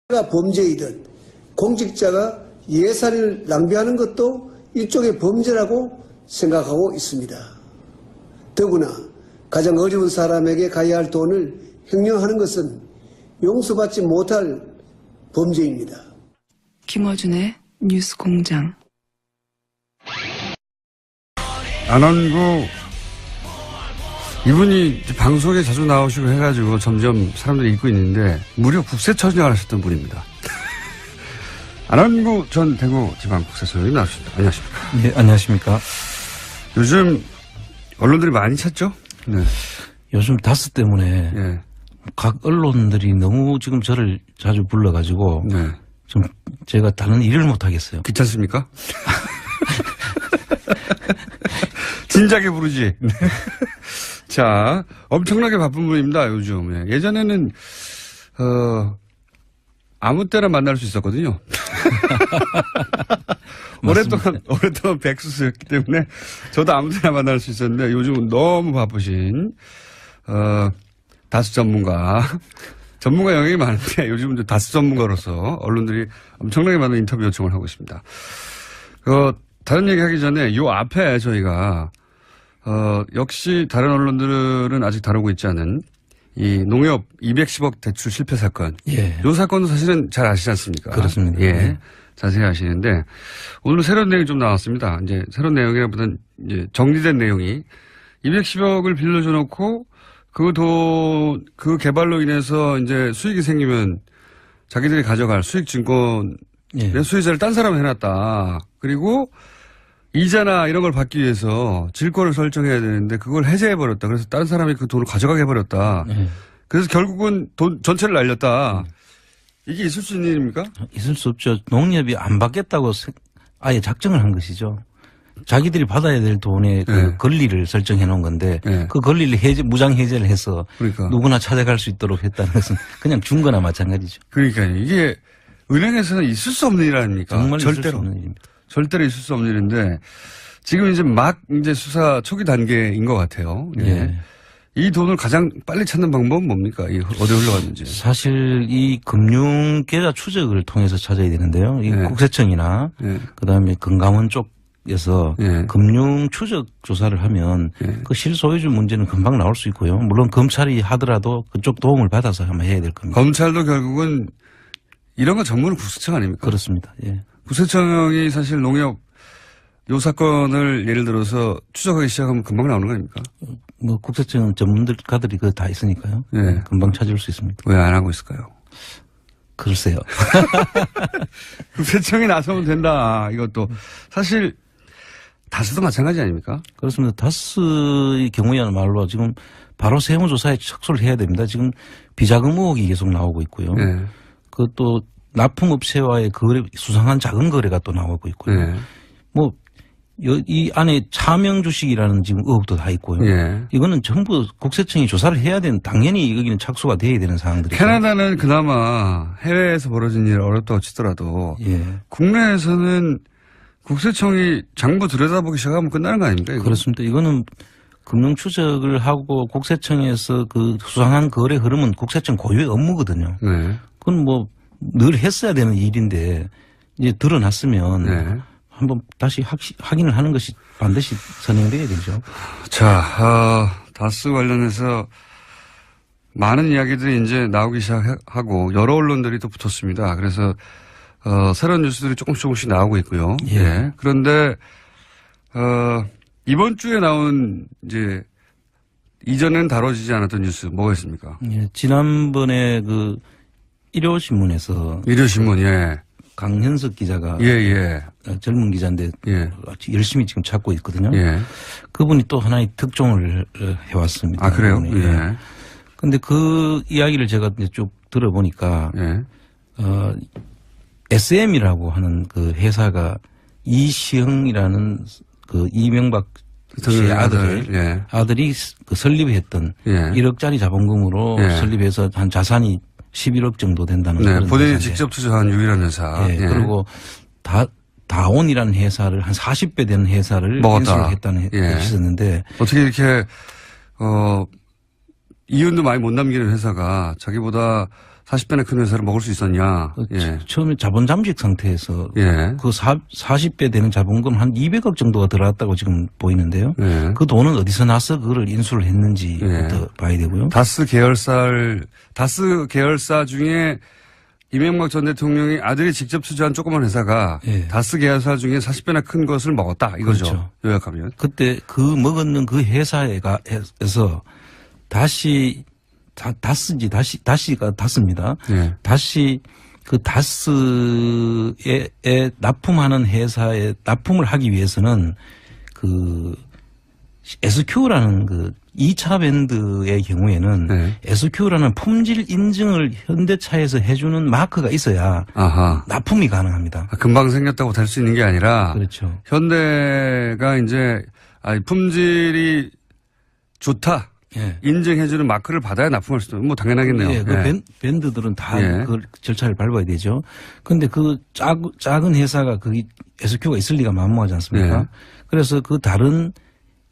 범죄이듯 공직자가 예산을 낭비하는 것도 일종의 범죄라고 생각하고 있습니다. 더구나 가장 어려운 사람에게 가야 할 돈을 횡령하는 것은 용서받지 못할 범죄입니다. 김어준의 뉴스공장. 안원구 이분이 방송에 자주 나오시고 해가지고 점점 사람들이 잊고 있는데 무려 국세청장을 하셨던 분입니다. 안원구 전 대구지방국세청장님 나오셨습니다. 안녕하십니까? 네, 안녕하십니까? 요즘 언론들이 많이 찾죠? 네. 요즘 다스 때문에 네. 각 언론들이 너무 지금 저를 자주 불러가지고 네. 좀 제가 다른 일을 못 하겠어요. 귀찮습니까? 진작에 부르지. 자, 엄청나게 바쁜 분입니다, 요즘. 예. 예전에는, 아무 때나 만날 수 있었거든요. 오랫동안 백수였기 때문에 저도 아무 때나 만날 수 있었는데 요즘은 너무 바쁘신, 다수 전문가 영역이 많은데 요즘은 다수 전문가로서 언론들이 엄청나게 많은 인터뷰 요청을 하고 있습니다. 다른 얘기 하기 전에 요 앞에 저희가 역시 다른 언론들은 아직 다루고 있지 않은 이 농협 210억 대출 실패 사건. 예. 요 사건도 사실은 잘 아시지 않습니까? 그렇습니다. 예. 네. 자세히 아시는데 오늘 새로운 내용이 좀 나왔습니다. 이제 새로운 내용이라보다는 이제 정리된 내용이 210억을 빌려줘 놓고 그 개발로 인해서 이제 수익이 생기면 자기들이 가져갈 수익증권의 예. 수익자를 딴 사람이 해놨다. 그리고 이자나 이런 걸 받기 위해서 질권을 설정해야 되는데 그걸 해제해버렸다. 그래서 다른 사람이 그 돈을 가져가게 해버렸다. 예. 그래서 결국은 돈 전체를 날렸다. 이게 있을 수 있는 일입니까? 있을 수 없죠. 농협이 안 받겠다고 아예 작정을 한 것이죠. 자기들이 받아야 될 돈의 그 네. 권리를 설정해 놓은 건데 네. 그 권리를 무장 해제를 해서 그러니까. 누구나 찾아갈 수 있도록 했다는 것은 그냥 준 거나 마찬가지죠. 그러니까 이게 은행에서는 있을 수 없는 일 아닙니까? 정말 있을 수 절대로. 없는 일입니다. 절대로 있을 수 없는 일인데 지금 이제 수사 초기 단계인 것 같아요. 예. 예. 이 돈을 가장 빨리 찾는 방법은 뭡니까? 어디 흘러갔는지. 사실 이 금융계좌 추적을 통해서 찾아야 되는데요. 이 네. 국세청이나 네. 그다음에 건강원 쪽에서 네. 금융 추적 조사를 하면 네. 그 실소유주 문제는 금방 나올 수 있고요. 물론 검찰이 하더라도 그쪽 도움을 받아서 한번 해야 될 겁니다. 검찰도 결국은 이런 거 전문은 국세청 아닙니까? 그렇습니다. 예. 국세청이 사실 농협 요 사건을 예를 들어서 추적하기 시작하면 금방 나오는 거 아닙니까? 뭐 국세청 전문가들이 그 다 있으니까요. 네. 금방 찾을 수 있습니다. 왜 안 하고 있을까요? 글쎄요. 국세청이 나서면 된다. 이것도 사실 다스도 마찬가지 아닙니까? 그렇습니다. 다스의 경우야말로 지금 바로 세무조사에 착수를 해야 됩니다. 지금 비자금 의혹이 계속 나오고 있고요. 네. 그것도 납품업체와의 거래, 수상한 작은 거래가 또 나오고 있고요. 네. 뭐, 이 안에 차명 주식이라는 지금 의혹도 다 있고요. 예. 이거는 전부 국세청이 조사를 해야 되는, 당연히 여기는 착수가 돼야 되는 사항들이죠. 캐나다는 그나마 해외에서 벌어진 일 어렵다고 치더라도 예. 국내에서는 국세청이 장부 들여다보기 시작하면 끝나는 거 아닙니까? 이거? 그렇습니다. 이거는 금융 추적을 하고 국세청에서 그 수상한 거래 흐름은 국세청 고유의 업무거든요. 네. 그건 뭐 늘 했어야 되는 일인데 이제 드러났으면 네. 한번 다시 확인을 하는 것이 반드시 선행돼야 되죠. 자, 다스 관련해서 많은 이야기들이 이제 나오기 시작하고 여러 언론들이 또 붙었습니다. 그래서 새로운 뉴스들이 조금씩 나오고 있고요. 예. 예. 그런데 이번 주에 나온 이제 이전에는 다뤄지지 않았던 뉴스 뭐가 있습니까? 예, 지난번에 그 일요신문에서 일요신문, 예. 강현석 기자가 예. 젊은 기자인데 예. 열심히 지금 찾고 있거든요. 예. 그분이 또 하나의 특종을 해왔습니다. 아, 그래요? 예. 근데 그 이야기를 제가 이제 쭉 들어보니까 예. SM이라고 하는 그 회사가 이시흥이라는 그 이명박 씨의 아들이 그 설립했던 예. 1억짜리 자본금으로 예. 설립해서 한 자산이 11억 정도 된다는 네. 그런 본인이 회사인데. 직접 투자한 유일한 회사. 예. 예. 그리고 다온이라는 회사를 한 40배 되는 회사를 먹었다. 인수를 했다는 예. 것이 있었는데 어떻게 이렇게 이윤도 많이 못 남기는 회사가 자기보다 40배나 큰 회사를 먹을 수 있었냐. 예. 처음에 자본 잠식 상태에서 예. 그 40배 되는 자본금 한 200억 정도가 들어갔다고 지금 보이는데요. 예. 그 돈은 어디서 나서 그걸 인수를 했는지부터 예. 봐야 되고요. 다스 계열사 중에 이명박 전 대통령의 아들이 직접 투자한 조그만 회사가 예. 다스 계열사 중에 40배나 큰 것을 먹었다 이거죠. 그렇죠. 요약하면. 그때 그 먹었는 그 회사에서 다시 다시가 다스입니다. 예. 다시 그 다스에 납품하는 회사에 납품을 하기 위해서는 그 SQ라는 그 2차 밴드의 경우에는 네. SQ라는 품질 인증을 현대차에서 해주는 마크가 있어야 아하. 납품이 가능합니다. 금방 생겼다고 될 수 있는 게 아니라 그렇죠. 현대가 이제 품질이 좋다. 예. 인증해주는 마크를 받아야 납품할 수 있는 뭐 당연하겠네요. 예, 그 예. 밴드들은 다 예. 그 절차를 밟아야 되죠. 그런데 그 작은 회사가 그 SQ가 있을 리가 만무하지 않습니까? 예. 그래서 그 다른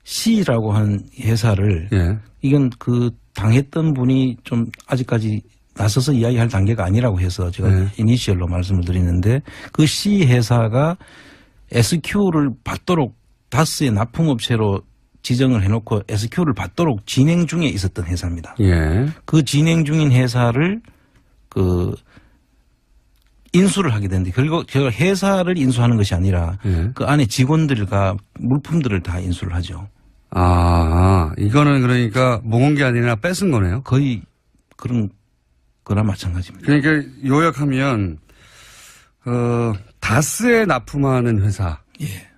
C라고 하는 회사를 예. 이건 그 당했던 분이 좀 아직까지 나서서 이야기할 단계가 아니라고 해서 제가 네. 이니셜로 말씀을 드리는데 그 C 회사가 SQ를 받도록 다스의 납품업체로 지정을 해놓고 SQ를 받도록 진행 중에 있었던 회사입니다. 예. 그 진행 중인 회사를 그 인수를 하게 되는데 결국 제가 회사를 인수하는 것이 아니라 예. 그 안에 직원들과 물품들을 다 인수를 하죠. 이거는 그러니까 먹은 게 아니라 뺏은 거네요. 거의 그런 거나 마찬가지입니다. 그러니까 요약하면 다스에 납품하는 회사. 예.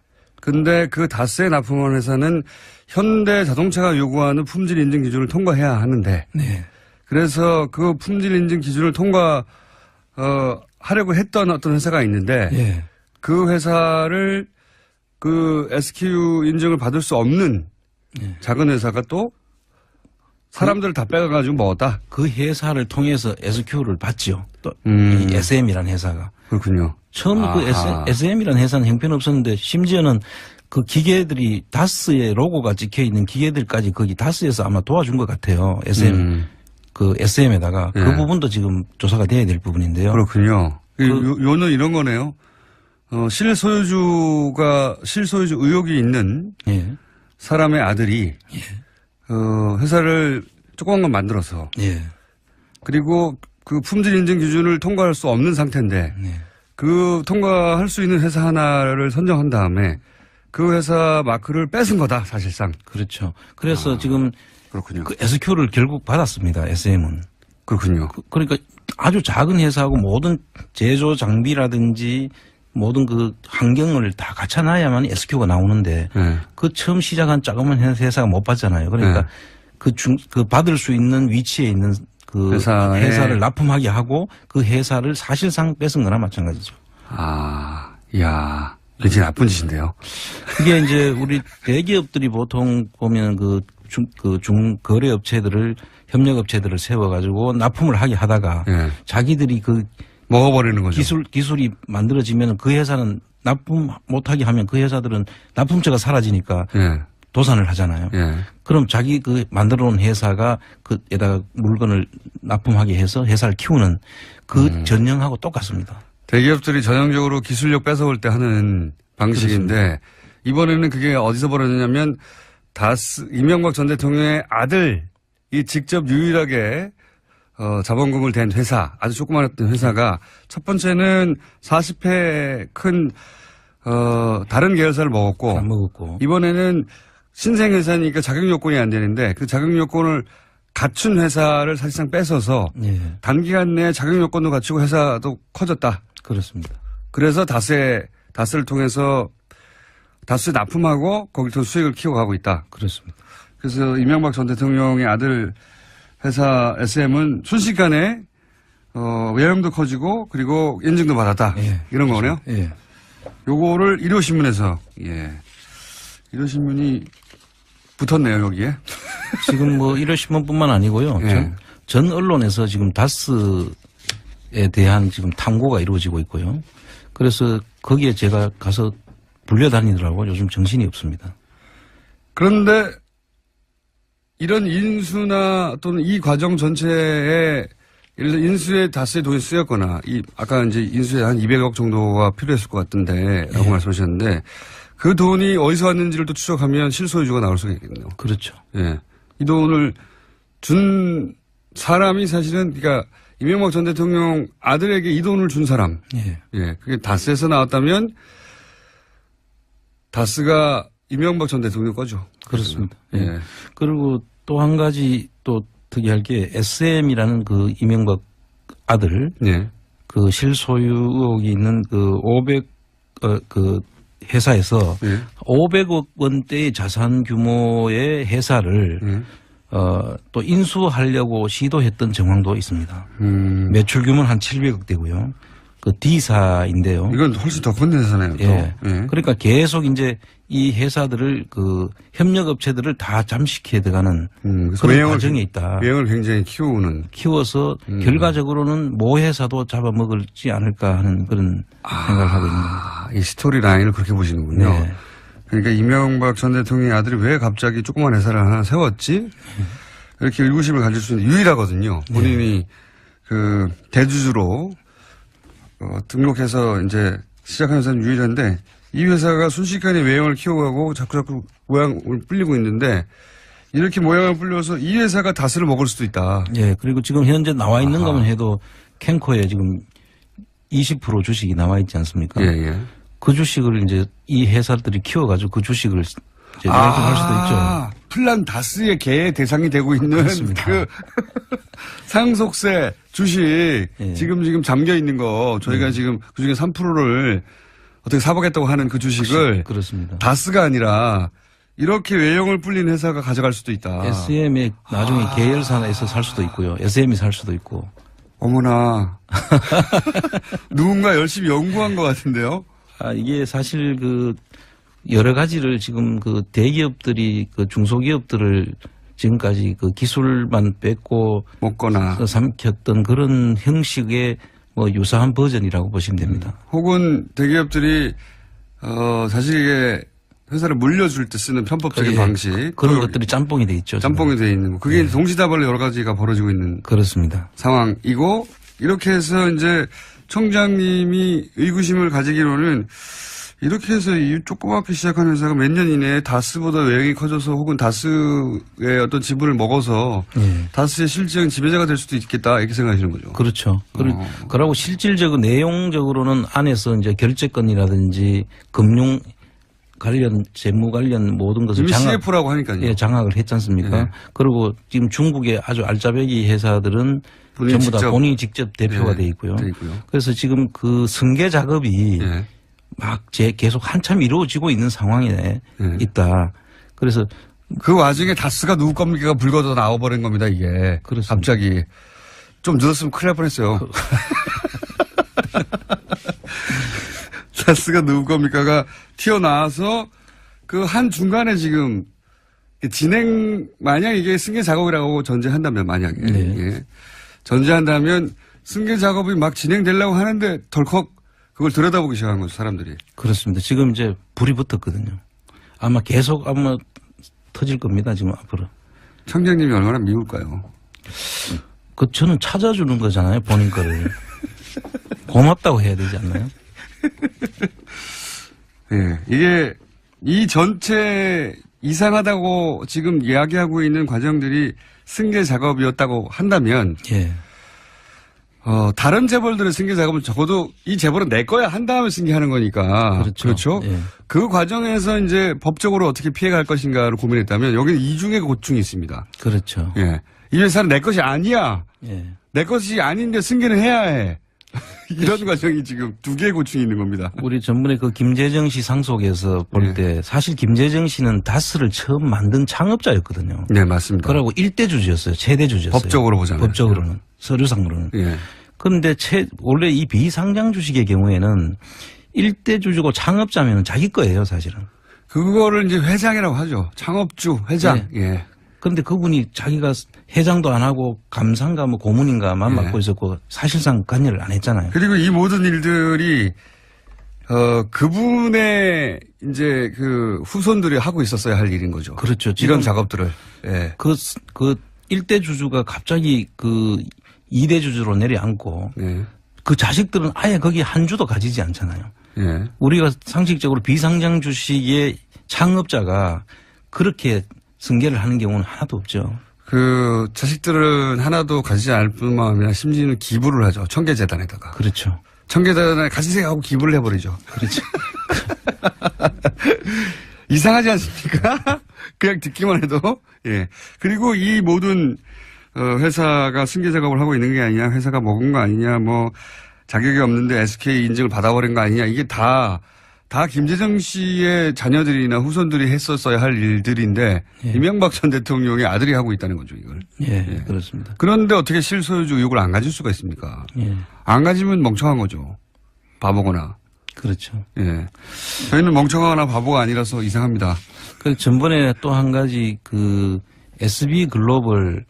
근데 그 다스에 납품하는 회사는 현대 자동차가 요구하는 품질 인증 기준을 통과해야 하는데. 네. 그래서 그 품질 인증 기준을 하려고 했던 어떤 회사가 있는데. 예. 그 회사를 그 SQ 인증을 받을 수 없는 예. 작은 회사가 또 사람들을 다 빼가지고 먹었다. 그 회사를 통해서 SQ를 받죠. 또 음. 이 SM이라는 회사가. 그렇군요. 처음 그 아하. SM이라는 회사는 형편없었는데 심지어는 그 기계들이 다스의 로고가 찍혀 있는 기계들까지 거기 다스에서 아마 도와준 것 같아요. 그 SM에다가 예. 그 부분도 지금 조사가 돼야 될 부분인데요. 그렇군요. 요는 이런 거네요. 실소유주 의혹이 있는 예. 사람의 아들이 회사를 조그만 건 만들어서 예. 그리고 그 품질 인증 기준을 통과할 수 없는 상태인데 예. 그 통과할 수 있는 회사 하나를 선정한 다음에 그 회사 마크를 뺏은 거다 사실상. 그렇죠. 그래서 지금 그렇군요. 그 SQ를 결국 받았습니다. SM은. 그렇군요. 그러니까 아주 작은 회사하고 모든 제조 장비라든지 모든 그 환경을 다 갖춰놔야만 SQ가 나오는데 네. 그 처음 시작한 자그마한 회사가 못 받잖아요. 그러니까 네. 그 받을 수 있는 위치에 있는 그 회사를 납품하게 하고 그 회사를 사실상 뺏은 거나 마찬가지죠. 이야, 굉장히 나쁜 짓인데요. 이게 이제 우리 대기업들이 보통 보면 중거래업체들을 협력업체들을 세워가지고 납품을 하게 하다가 네. 자기들이 그 먹어버리는 거죠. 기술이 만들어지면 그 회사는 납품 못하게 하면 그 회사들은 납품처가 사라지니까 예. 도산을 하잖아요. 예. 그럼 자기 그 만들어 놓은 회사가 그에다가 물건을 납품하게 해서 회사를 키우는 그 전형하고 똑같습니다. 대기업들이 전형적으로 기술력 뺏어올 때 하는 방식인데 그렇습니다. 이번에는 그게 어디서 벌어졌냐면 이명박 전 대통령의 아들이 직접 유일하게 자본금을 댄 회사, 아주 조그만했던 회사가 첫 번째는 40회 큰 다른 계열사를 먹었고, 안 먹었고 이번에는 신생 회사니까 자격 요건이 안 되는데 그 자격 요건을 갖춘 회사를 사실상 뺏어서 예. 단기간 내에 자격 요건도 갖추고 회사도 커졌다. 그렇습니다. 그래서 다스를 통해서 다스에 납품하고 거기서 수익을 키워가고 있다. 그렇습니다. 그래서 이명박 전 대통령의 아들 회사 SM은 순식간에 외형도 커지고 그리고 인증도 받았다. 예. 이런 거네요. 예. 요거를 일요신문에서 일요신문이 붙었네요 여기에. 지금 뭐 일요신문뿐만 아니고요. 예. 전 언론에서 지금 다스에 대한 지금 탐구가 이루어지고 있고요. 그래서 거기에 제가 가서 불려다니더라고요. 요즘 정신이 없습니다. 그런데 이런 인수나 또는 이 과정 전체에 예를 들어 인수에 다스의 돈이 쓰였거나 아까 이제 인수에 한 200억 정도가 필요했을 것 같은데라고 말씀하셨는데 그 돈이 어디서 왔는지를 또 추적하면 실소유주가 나올 수가 있겠네요. 그렇죠. 예. 이 돈을 준 사람이 사실은 그러니까 이명박 전 대통령 아들에게 이 돈을 준 사람. 예. 예. 그게 다스에서 나왔다면 다스가 이명박 전 대통령 거죠. 그렇습니다. 예. 예. 그리고 또 한 가지 또 특이할 게 SM이라는 그 이명박 아들 예. 그 실소유 의혹이 있는 그 500 회사에서 예. 500억 원대의 자산 규모의 회사를 예. 또 인수하려고 시도했던 정황도 있습니다. 음. 매출 규모는 한 700억 대고요. 그 D사인데요. 이건 훨씬 더 큰 회사네요. 또. 예. 예. 그러니까 계속 이제 이 회사들을 그 협력업체들을 다 잠식해 들어가는 그런 과정에 있다. 외형을 굉장히 키워서 결과적으로는 모 회사도 잡아먹을지 않을까 하는 그런 생각을 하고 있는 겁니다. 이 스토리 라인을 그렇게 보시는군요. 네. 그러니까 이명박 전 대통령의 아들이 왜 갑자기 조그만 회사를 하나 세웠지? 이렇게 의구심을 가질 수 있는 유일하거든요. 본인이 그 대주주로 등록해서 이제 시작한 회사는 유일한데 이 회사가 순식간에 외형을 키워가고 자꾸 모양을 불리고 있는데 이렇게 모양을 불려서 이 회사가 다스를 먹을 수도 있다. 예. 그리고 지금 현재 나와 있는 것만 해도 캔코에 지금 20% 주식이 나와 있지 않습니까? 예, 예. 그 주식을 이제 이 회사들이 키워가지고 그 주식을 이제 할 수도 있죠. 플란 다스의 개의 대상이 되고 있는 그렇습니다. 그 상속세 주식 예. 지금 잠겨 있는 거 저희가 지금 그중에 3%를 어떻게 사보겠다고 하는 그 주식을 그렇습니다. 다스가 아니라 이렇게 외형을 불린 회사가 가져갈 수도 있다. SM에 나중에 계열사에서 살 수도 있고요. SM이 살 수도 있고. 어머나. 누군가 열심히 연구한 것 같은데요. 이게 사실 그 여러 가지를 지금 그 대기업들이 그 중소기업들을 지금까지 그 기술만 뺏고 먹거나 삼켰던 그런 형식의 뭐 유사한 버전이라고 보시면 됩니다. 혹은 대기업들이 자식에게 회사를 물려줄 때 쓰는 편법적인 예, 방식 그런 것들이 짬뽕이 돼 있죠. 짬뽕이 돼 있는 거. 그게 동시다발로 여러 가지가 벌어지고 있는 그렇습니다. 상황이고 이렇게 해서 이제 청장님이 의구심을 가지기로는 이렇게 해서 이 조그맣게 시작한 회사가 몇 년 이내에 다스보다 외형이 커져서 혹은 다스의 어떤 지분을 먹어서 다스의 실질적인 지배자가 될 수도 있겠다 이렇게 생각하시는 거죠. 그렇죠. 그리고 실질적으로 내용적으로는 안에서 이제 결제권이라든지 금융 관련 재무 관련 모든 것을 CF라고 하니까요. 예, 장악을 했지 않습니까? 예. 그리고 지금 중국의 아주 알짜배기 회사들은 전부 다 본인이 직접 대표가 돼 있고요. 그래서 지금 그 승계 작업이 막 계속 한참 이루어지고 있는 상황에 있다. 그래서 그 와중에 다스가 누구 겁니까가 불거져 나와버린 겁니다, 이게. 그렇습니다. 갑자기. 좀 늦었으면 큰일 날 뻔했어요. 다스가 누구 겁니까가 튀어나와서 그 한 중간에 지금 만약 이게 승계 작업이라고 전제한다면 만약에. 예. 전제한다면 승계 작업이 막 진행되려고 하는데 덜컥 그걸 들여다보기 시작한 거죠, 사람들이. 그렇습니다. 지금 이제 불이 붙었거든요. 아마 계속 터질 겁니다, 지금 앞으로. 청장님이 얼마나 미울까요? 저는 찾아주는 거잖아요, 본인 거를. 고맙다고 해야 되지 않나요? 예. 이게 이 전체 이상하다고 지금 이야기하고 있는 과정들이 승계 작업이었다고 한다면. 예. 다른 재벌들의 승계 작업은 적어도 이 재벌은 내 거야 한 다음에 승계하는 거니까. 그렇죠. 예. 그 과정에서 이제 법적으로 어떻게 피해갈 것인가를 고민했다면 여기는 이중의 고충이 있습니다. 그렇죠. 예. 이 회사는 내 것이 아니야. 예. 내 것이 아닌데 승계는 해야 해. 이런 과정이 지금 두 개의 고충이 있는 겁니다. 우리 전번에 그 김재정 씨 상속에서 볼 때 사실 김재정 씨는 다스를 처음 만든 창업자였거든요. 네, 맞습니다. 그러고 1대 주주였어요. 최대 주주였어요. 법적으로 보자면. 법적으로는. 서류상으로는. 예. 그런데 원래 이 비상장 주식의 경우에는 1대 주주고 창업자면 자기 거예요, 사실은. 그거를 이제 회장이라고 하죠. 창업주, 회장. 네. 예. 그런데 그분이 자기가 회장도 안 하고 감사인가 뭐 고문인가만 맡고 있었고 사실상 관여를 안 했잖아요. 그리고 이 모든 일들이 그분의 이제 그 후손들이 하고 있었어야 할 일인 거죠. 그렇죠. 이런 작업들을. 예. 그 1대 주주가 갑자기 그 2대 주주로 내려앉고 예. 그 자식들은 아예 거기 한 주도 가지지 않잖아요. 예. 우리가 상식적으로 비상장 주식의 창업자가 그렇게 승계를 하는 경우는 하나도 없죠. 그 자식들은 하나도 가지지 않을 뿐만 아니라 심지어는 기부를 하죠. 청계재단에다가. 그렇죠. 청계재단에 가지세요 하고 기부를 해버리죠. 그렇죠. 이상하지 않습니까? 그냥 듣기만 해도. 예. 그리고 이 모든 회사가 승계 작업을 하고 있는 게 아니냐, 회사가 먹은 거 아니냐, 뭐 자격이 없는데 SK 인증을 받아버린 거 아니냐, 이게 다 김재정 씨의 자녀들이나 후손들이 했었어야 할 일들인데 예. 이명박 전 대통령의 아들이 하고 있다는 거죠, 이걸. 예, 예. 그렇습니다. 그런데 어떻게 실소유주 의혹을 안 가질 수가 있습니까? 예. 안 가지면 멍청한 거죠. 바보거나. 그렇죠. 예. 저희는 멍청하거나 바보가 아니라서 이상합니다. 그 전번에 또 한 가지 그 SB 글로벌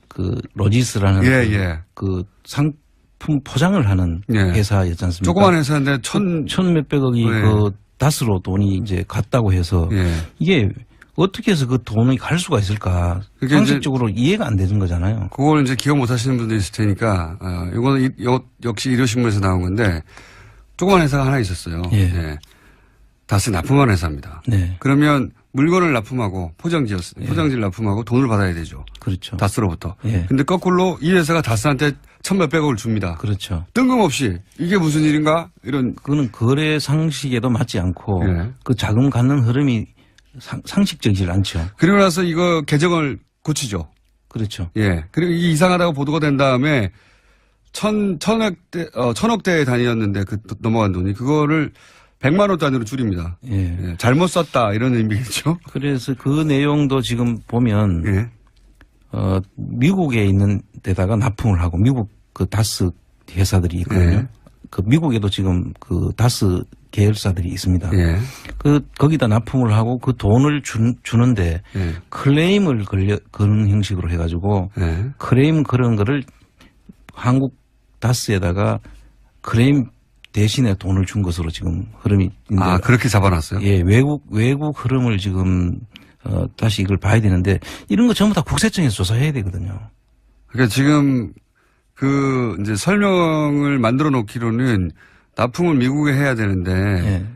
그 로지스라는 예. 그 상품 포장을 하는 예. 회사였지 않습니까? 조그만 회사인데 천 몇백억이 예. 그 다스로 돈이 이제 갔다고 해서 예. 이게 어떻게 해서 그 돈이 갈 수가 있을까? 그게 상식적으로 이해가 안 되는 거잖아요. 그걸 이제 기억 못 하시는 분들이 있을 테니까, 이거는 역시 일요신문에서 나온 건데, 조그만 회사가 하나 있었어요. 예. 예. 다스 납품하는 회사입니다. 네. 그러면 물건을 납품하고 포장지를 납품하고 돈을 받아야 되죠. 그렇죠. 다스로부터. 예. 근데 거꾸로 이 회사가 다스한테 천몇백억을 줍니다. 그렇죠. 뜬금없이 이게 무슨 일인가? 이런. 그거는 거래 상식에도 맞지 않고 예. 그 자금 갖는 흐름이 상식적이질 않죠. 그리고 나서 이거 계정을 고치죠. 그렇죠. 예. 그리고 이게 이상하다고 보도가 된 다음에 천억대 단위였는데 넘어간 돈이 그거를 100만 원 단위로 줄입니다. 예. 예. 잘못 썼다 이런 의미겠죠. 그래서 그 내용도 지금 보면 예. 미국에 있는 데다가 납품을 하고 미국 그 다스 회사들이 있거든요. 예. 그 미국에도 지금 그 다스 계열사들이 있습니다. 예. 거기다 납품을 하고 그 돈을 주는데 예. 클레임을 거는 형식으로 해가지고 예. 클레임 그런 거를 한국 다스에다가 클레임 대신에 돈을 준 것으로 지금 흐름이 있는데. 그렇게 잡아놨어요? 예, 외국 흐름을 지금 다시 이걸 봐야 되는데 이런 거 전부 다 국세청에서 조사해야 되거든요. 그러니까 지금 이제 설명을 만들어 놓기로는 납품을 미국에 해야 되는데. 예.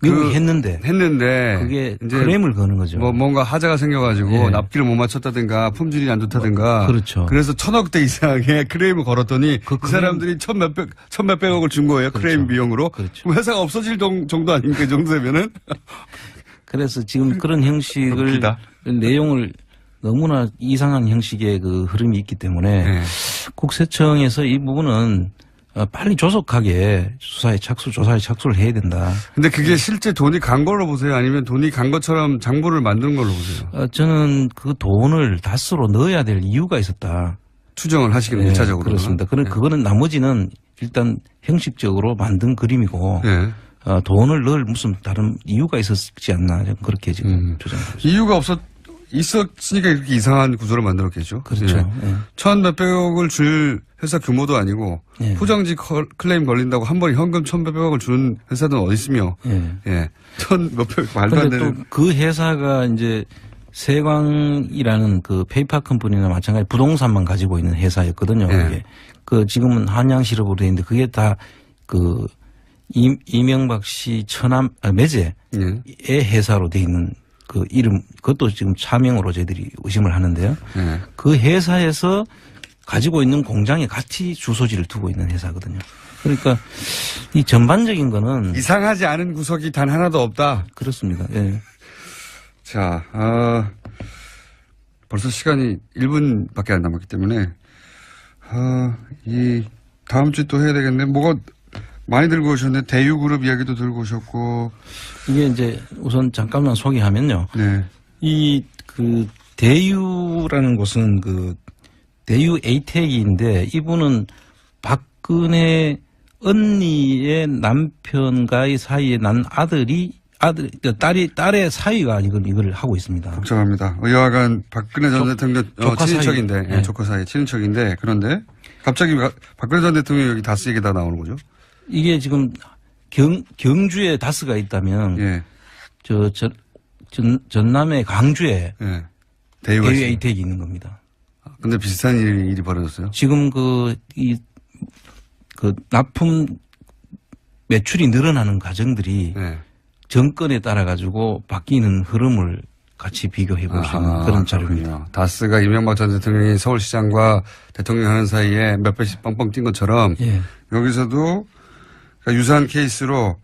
미국이 했는데 그게 이제 클레임을 거는 거죠. 뭔가 하자가 생겨가지고 예. 납기를 못 맞췄다든가 품질이 안 좋다든가. 그렇죠. 그래서 1000억대 이상의 클레임을 걸었더니 그 사람들이 천몇백억을 준 거예요. 그렇죠. 클레임 비용으로. 그렇죠. 그럼 회사가 없어질 정도 아닙니까? 이 정도 되면은. 그래서 지금 그런 형식을 웃기다. 내용을 너무나 이상한 형식의 그 흐름이 있기 때문에 네. 국세청에서 이 부분은 빨리 조속하게 조사에 착수를 해야 된다. 근데 그게 실제 돈이 간 걸로 보세요? 아니면 돈이 간 것처럼 장부를 만든 걸로 보세요? 저는 그 돈을 다스로 넣어야 될 이유가 있었다. 추정을 하시기는 네, 1차적으로. 그렇습니다. 그거는 나머지는 일단 형식적으로 만든 그림이고 네. 돈을 넣을 무슨 다른 이유가 있었지 않나 그렇게 지금 주장하고 있습니다. 이유가 있었으니까 이렇게 이상한 구조를 만들었겠죠. 그렇죠. 예. 예. 1,몇백억을 줄 회사 규모도 아니고 예. 포장지 클레임 걸린다고 한 번에 현금 1,몇백억을 주는 회사는 어디 있으며. 예. 예. 1,몇백 말도 안 그런데 되는. 또 그 회사가 이제 세광이라는 그 페이퍼 컴퍼니나 마찬가지 부동산만 가지고 있는 회사였거든요. 예. 그게. 그 지금은 한양실업으로 돼 있는데 그게 다 그 이명박 씨 매제의 예. 회사로 돼 있는 그 이름 그것도 지금 차명으로 저희들이 의심을 하는데요. 예. 그 회사에서 가지고 있는 공장에 같이 주소지를 두고 있는 회사거든요. 그러니까 이 전반적인 거는 이상하지 않은 구석이 단 하나도 없다. 그렇습니다. 예. 자, 벌써 시간이 1분밖에 안 남았기 때문에 이 다음 주에 또 해야 되겠네. 뭐가 많이 들고 오셨네. 대유그룹 이야기도 들고 오셨고. 이게 이제 우선 잠깐만 소개하면요. 네. 이 그 대유라는 곳은 그 대유 에이텍인데 이분은 박근혜 언니의 남편과의 사이에 난 딸의 사위가 이걸 하고 있습니다. 복잡합니다. 여하간 박근혜 전 대통령 조카 친인척인데, 사이. 네. 조카 사이 친인척인데, 그런데 갑자기 박근혜 전 대통령이 여기 다스 얘기다 나오는 거죠? 이게 지금 경주에 다스가 있다면 예. 전남의 강주에 예. 대유 대유가 있어요. 에이텍이 있는 겁니다. 근데 비슷한 일이 벌어졌어요? 지금 그 납품 매출이 늘어나는 과정들이 네. 정권에 따라 가지고 바뀌는 흐름을 같이 비교해 볼 수 있는 그런 자료입니다. 다스가 이명박 전 대통령이 서울시장과 대통령 하는 사이에 몇 배씩 뻥뻥 뛴 것처럼 예. 여기서도 유사한 케이스로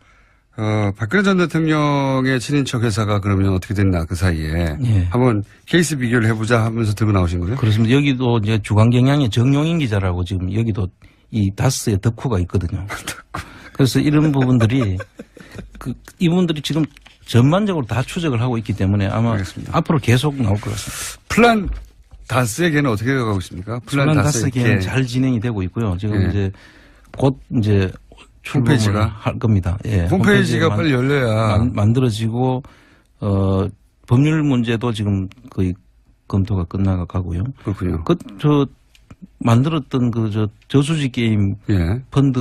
박근혜 전 대통령의 친인척 회사가 그러면 어떻게 됐나 그 사이에 예. 한번 케이스 비교를 해보자 하면서 들고 나오신 거예요? 그렇습니다. 여기도 이제 주간경향의 정용인 기자라고 지금 여기도 이 다스의 덕후가 있거든요. 그래서 이런 부분들이 이분들이 지금 전반적으로 다 추적을 하고 있기 때문에 아마 알겠습니다. 앞으로 계속 나올 것 같습니다. 플란 다스의 개는 어떻게 가고 있습니까? 플란 다스의 개는 잘 진행이 되고 있고요. 지금 예. 이제 곧 이제 출범을 할 겁니다. 예. 홈페이지가 빨리 열려야 만들어지고 법률 문제도 지금 거의 검토가 끝나가고요. 그렇군요. 만들었던 저수지 게임 예. 펀드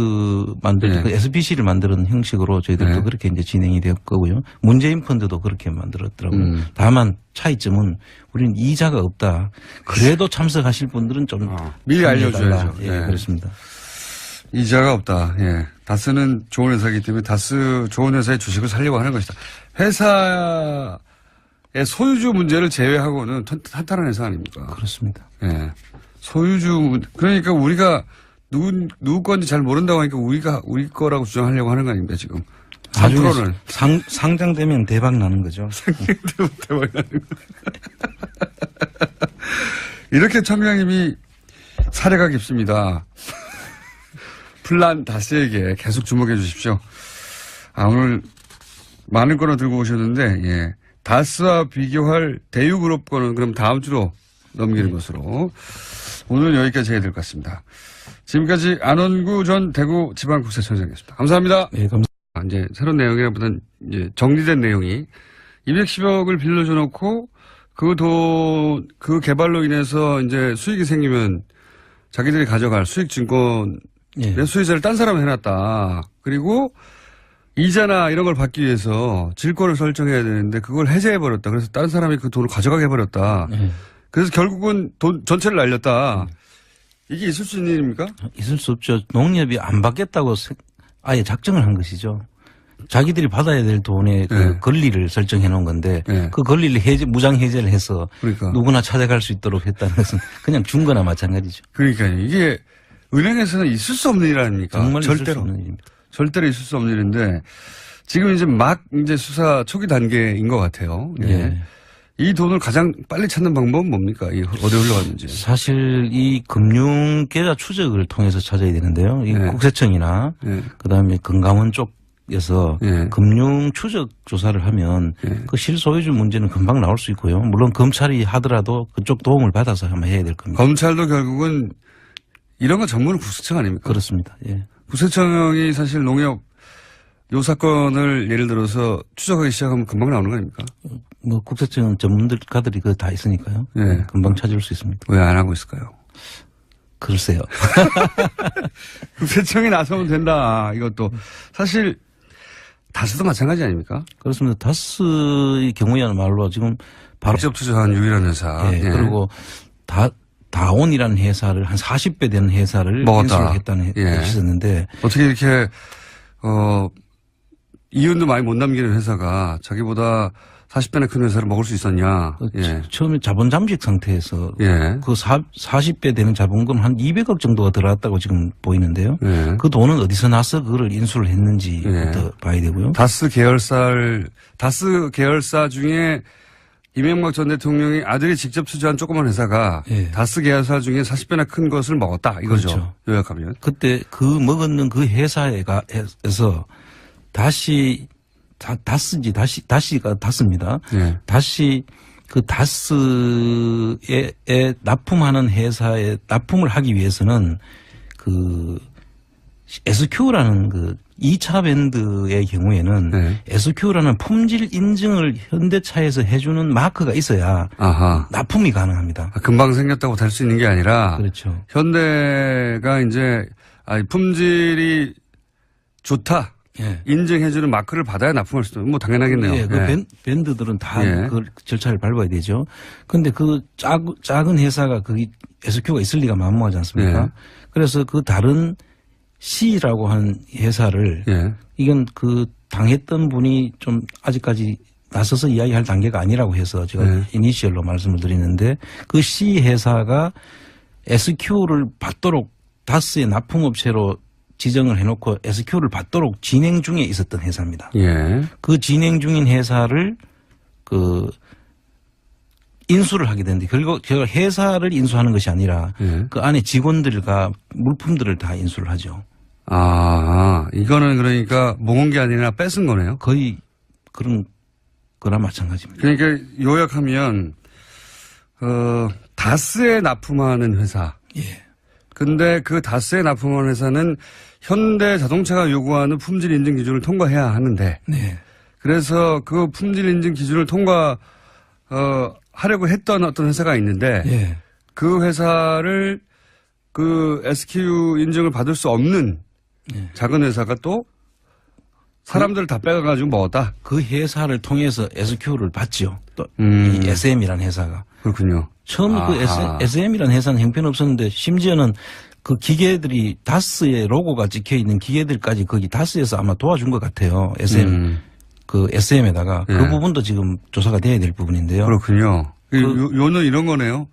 예. 그 SBC를 만드는 형식으로 저희들도 예. 그렇게 이제 진행이 될 거고요. 문재인 펀드도 그렇게 만들었더라고요. 다만 차이점은 우리는 이자가 없다. 그래도 참석하실 분들은 좀 미리 알려줘야죠. 예, 예. 그렇습니다. 이자가 없다. 예. 다스는 좋은 회사이기 때문에 다스 좋은 회사의 주식을 살려고 하는 것이다. 회사의 소유주 문제를 제외하고는 탄탄한 회사 아닙니까? 그렇습니다. 예. 소유주, 그러니까 우리가 누구 건지 잘 모른다고 하니까 우리 거라고 주장하려고 하는 거 아닙니까, 지금? 3%를. 상장되면 대박 나는 거죠. 상장되면 대박 나는 거. 이렇게 청량님이 사례가 깊습니다. 플란 다스에게 계속 주목해 주십시오. 오늘 많은 거로 들고 오셨는데, 예. 다스와 비교할 대유그룹 거는 그럼 다음 주로 넘기는 것으로. 오늘 여기까지 해야 될 것 같습니다. 지금까지 안원구 전 대구지방국세청장이었습니다. 감사합니다. 네, 감사합니다. 이제 새로운 내용이라보다는 이제 정리된 내용이 210억을 빌려줘 놓고 그 개발로 인해서 이제 수익이 생기면 자기들이 가져갈 수익증권의 예. 수익자를 딴 사람이 해놨다. 그리고 이자나 이런 걸 받기 위해서 질권을 설정해야 되는데 그걸 해제해버렸다. 그래서 다른 사람이 그 돈을 가져가게 해버렸다. 예. 그래서 결국은 돈 전체를 날렸다. 이게 있을 수 있는 일입니까? 있을 수 없죠. 농협이 안 받겠다고 아예 작정을 한 것이죠. 자기들이 받아야 될 돈의 그 권리를 설정해 놓은 건데 그 권리를 무장 해제를 해서 그러니까. 누구나 찾아갈 수 있도록 했다는 것은 그냥 준 거나 마찬가지죠. 그러니까요. 이게 은행에서는 있을 수 없는 일 아닙니까? 정말 절대로. 있을 수 없는 일입니다. 절대로 있을 수 없는 일인데 지금 이제 수사 초기 단계인 것 같아요. 예. 예. 이 돈을 가장 빨리 찾는 방법은 뭡니까? 어디 흘러갔는지. 사실 이 금융계좌 추적을 통해서 찾아야 되는데요. 이 네. 국세청이나 네. 그다음에 금감원 쪽에서 네. 금융 추적 조사를 하면 네. 그 실소유주 문제는 금방 나올 수 있고요. 물론 검찰이 하더라도 그쪽 도움을 받아서 한번 해야 될 겁니다. 검찰도 결국은 이런 건 전문은 국세청 아닙니까? 그렇습니다. 예. 국세청이 사실 농협 요 사건을 예를 들어서 추적하기 시작하면 금방 나오는 거 아닙니까? 뭐 국세청 전문가들이 그 다 있으니까요. 네. 금방 찾을 수 있습니다. 왜 안 하고 있을까요? 글쎄요. 국세청이 나서면 된다. 이것도 사실 다스도 마찬가지 아닙니까? 그렇습니다. 다스의 경우야말로 지금 바로 직접 투자한 유일한 회사. 예. 예. 그리고 다온이라는 회사를 한 40배 되는 회사를 먹었다. 인수를 했다는 예. 것이 있었는데 어떻게 이렇게 이윤도 많이 못 남기는 회사가 자기보다 40배나 큰 회사를 먹을 수 있었냐. 예. 처음에 자본 잠식 상태에서 예. 그 40배 되는 자본금 한 200억 정도가 들어갔다고 지금 보이는데요. 예. 그 돈은 어디서 나서 그걸 인수를 했는지부터 예. 봐야 되고요. 다스 계열사 중에 이명박 전 대통령이 아들이 직접 투자한 조그만 회사가 예. 다스 계열사 중에 40배나 큰 것을 먹었다. 이거죠. 그렇죠. 요약하면. 그때 그 먹었는 그 회사에서 다시 다시가 다스입니다. 예. 다시 그 다스에 납품하는 회사에 납품을 하기 위해서는 그 SQ라는 그 2차 밴드의 경우에는 네. SQ라는 품질 인증을 현대차에서 해주는 마크가 있어야 아하. 납품이 가능합니다. 금방 생겼다고 될 수 있는 게 아니라 그렇죠. 현대가 이제 품질이 좋다. 예. 인증해주는 마크를 받아야 납품할 수도 뭐 당연하겠네요. 예, 그 예. 밴드들은 다 예. 그 절차를 밟아야 되죠. 그런데 그 작은 회사가 그 SQ가 있을 리가 만무하지 않습니까? 예. 그래서 그 다른 C라고 하는 회사를 예. 이건 그 당했던 분이 좀 아직까지 나서서 이야기할 단계가 아니라고 해서 제가 네. 이니셜로 말씀을 드리는데 그 C 회사가 SQ를 받도록 다스의 납품업체로 지정을 해놓고 SQ를 받도록 진행 중에 있었던 회사입니다. 예. 그 진행 중인 회사를 그 인수를 하게 되는데 결국 제가 회사를 인수하는 것이 아니라 예. 그 안에 직원들과 물품들을 다 인수를 하죠. 이거는 그러니까 모은 게 아니라 뺏은 거네요. 거의 그런 거나 마찬가지입니다. 그러니까 요약하면 다스에 납품하는 회사. 예. 근데 그 다스에 납품하는 회사는 현대 자동차가 요구하는 품질 인증 기준을 통과해야 하는데. 네. 그래서 그 품질 인증 기준을 하려고 했던 어떤 회사가 있는데. 예. 그 회사를 그 SQ 인증을 받을 수 없는 예. 작은 회사가 또 사람들을 다 빼가가지고 먹었다. 그 회사를 통해서 SQ를 받죠. 또 이 SM이라는 회사가. 그렇군요. 처음 그 SM이라는 회사는 형편없었는데 심지어는 그 기계들이 다스의 로고가 찍혀 있는 기계들까지 거기 다스에서 아마 도와준 것 같아요. 그 SM에다가 예. 그 부분도 지금 조사가 돼야 될 부분인데요. 그렇군요. 요는 이런 거네요.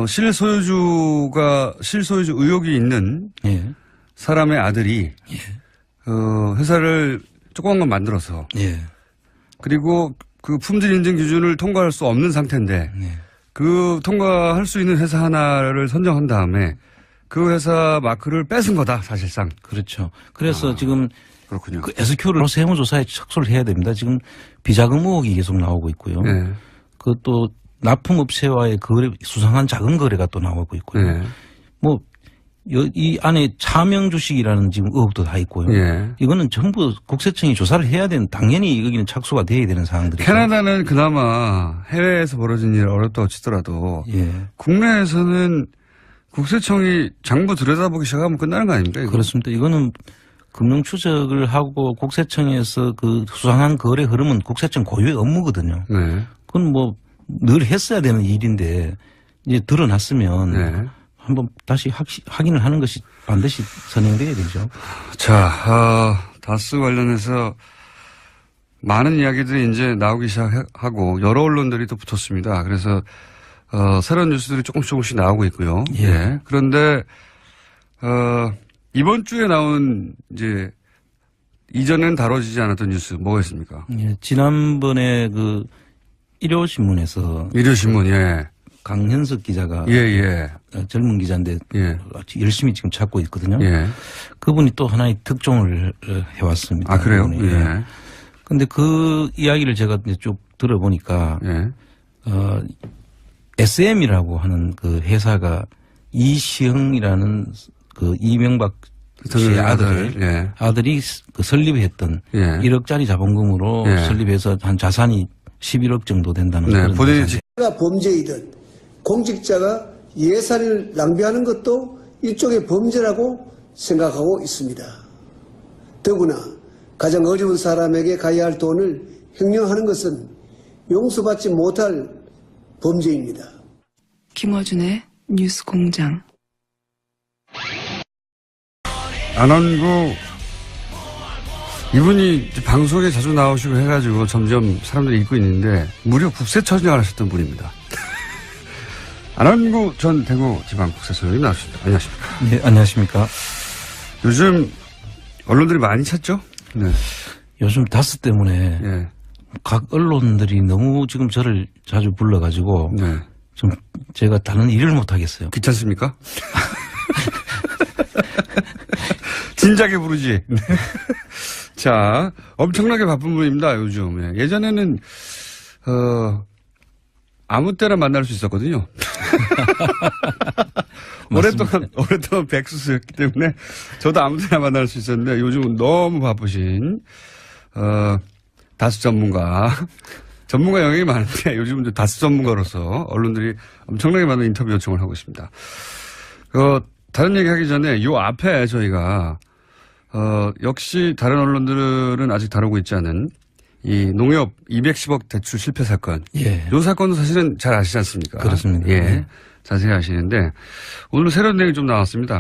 실소유주 의혹이 있는 예. 사람의 아들이 회사를 조그만 건 만들어서 예. 그리고 그 품질 인증 기준을 통과할 수 없는 상태인데 예. 그 통과할 수 있는 회사 하나를 선정한 다음에 그 회사 마크를 뺏은 거다 사실상. 그렇죠. 그래서 지금 그렇군요. 그 SQ를 세무조사에 착수를 해야 됩니다. 지금 비자금 의혹이 계속 나오고 있고요. 네. 그 또 납품업체와의 거래, 수상한 작은 거래가 또 나오고 있고요. 네. 뭐 이 안에 차명 주식이라는 지금 의혹도 다 있고요. 예. 이거는 전부 국세청이 조사를 해야 되는, 당연히 여기는 착수가 돼야 되는 사항들이죠. 캐나다는 그나마 해외에서 벌어진 일 어렵다고 치더라도 예. 국내에서는 국세청이 장부 들여다보기 시작하면 끝나는 거 아닙니까? 이거? 그렇습니다. 이거는 금융 추적을 하고 국세청에서 그 수상한 거래 흐름은 국세청 고유의 업무거든요. 네. 그건 뭐 늘 했어야 되는 일인데 이제 드러났으면 네. 한번 다시 확인을 하는 것이 반드시 선행돼야 되죠. 자, 다스 관련해서 많은 이야기들이 이제 나오기 시작하고 여러 언론들이 또 붙었습니다. 그래서 새로운 뉴스들이 조금씩 나오고 있고요. 예. 예. 그런데 이번 주에 나온 이제 이전엔 다뤄지지 않았던 뉴스 뭐가 있습니까? 예, 지난번에 그 일요신문에서 일요신문, 예. 강현석 기자가 예. 젊은 기자인데 예. 열심히 지금 찾고 있거든요. 예. 그분이 또 하나의 특종을 해왔습니다. 아, 그래요? 그분이. 예. 근데 그 이야기를 제가 이제 쭉 들어보니까 예. SM이라고 하는 그 회사가 이시흥이라는 그 이명박 씨의 아들이 그 설립했던 예. 1억짜리 자본금으로 예. 설립해서 한 자산이 11억 정도 된다는 네, 그런 본인이 회사죠. 범죄이든 공직자가 예산을 낭비하는 것도 일종의 범죄라고 생각하고 있습니다. 더구나 가장 어려운 사람에게 가야 할 돈을 횡령하는 것은 용서받지 못할 범죄입니다. 김어준의 뉴스 공장. 안원구 이분이 방송에 자주 나오시고 해가지고 점점 사람들이 잊고 있는데 무려 국세청장을 하셨던 분입니다. 안원구 전 대구지방국세청장님 나오셨습니다. 안녕하십니까? 네, 안녕하십니까? 요즘 언론들이 많이 찾죠? 네. 요즘 다스 때문에 예. 각 언론들이 너무 지금 저를 자주 불러가지고 네. 좀 제가 다른 일을 못 하겠어요. 귀찮습니까? 진작에 부르지. 네. 자, 엄청나게 바쁜 분입니다, 요즘. 예. 예전에는, 아무 때나 만날 수 있었거든요. 오랫동안 백수였기 때문에 저도 아무 때나 만날 수 있었는데 요즘은 너무 바쁘신, 다수 전문가 영역이 많은데 요즘은 다수 전문가로서 언론들이 엄청나게 많은 인터뷰 요청을 하고 있습니다. 다른 얘기 하기 전에 요 앞에 저희가 역시 다른 언론들은 아직 다루고 있지 않은 이 농협 210억 대출 실패 사건. 예. 이 사건도 사실은 잘 아시지 않습니까? 그렇습니다. 예. 네. 자세히 아시는데 오늘 새로운 내용이 좀 나왔습니다.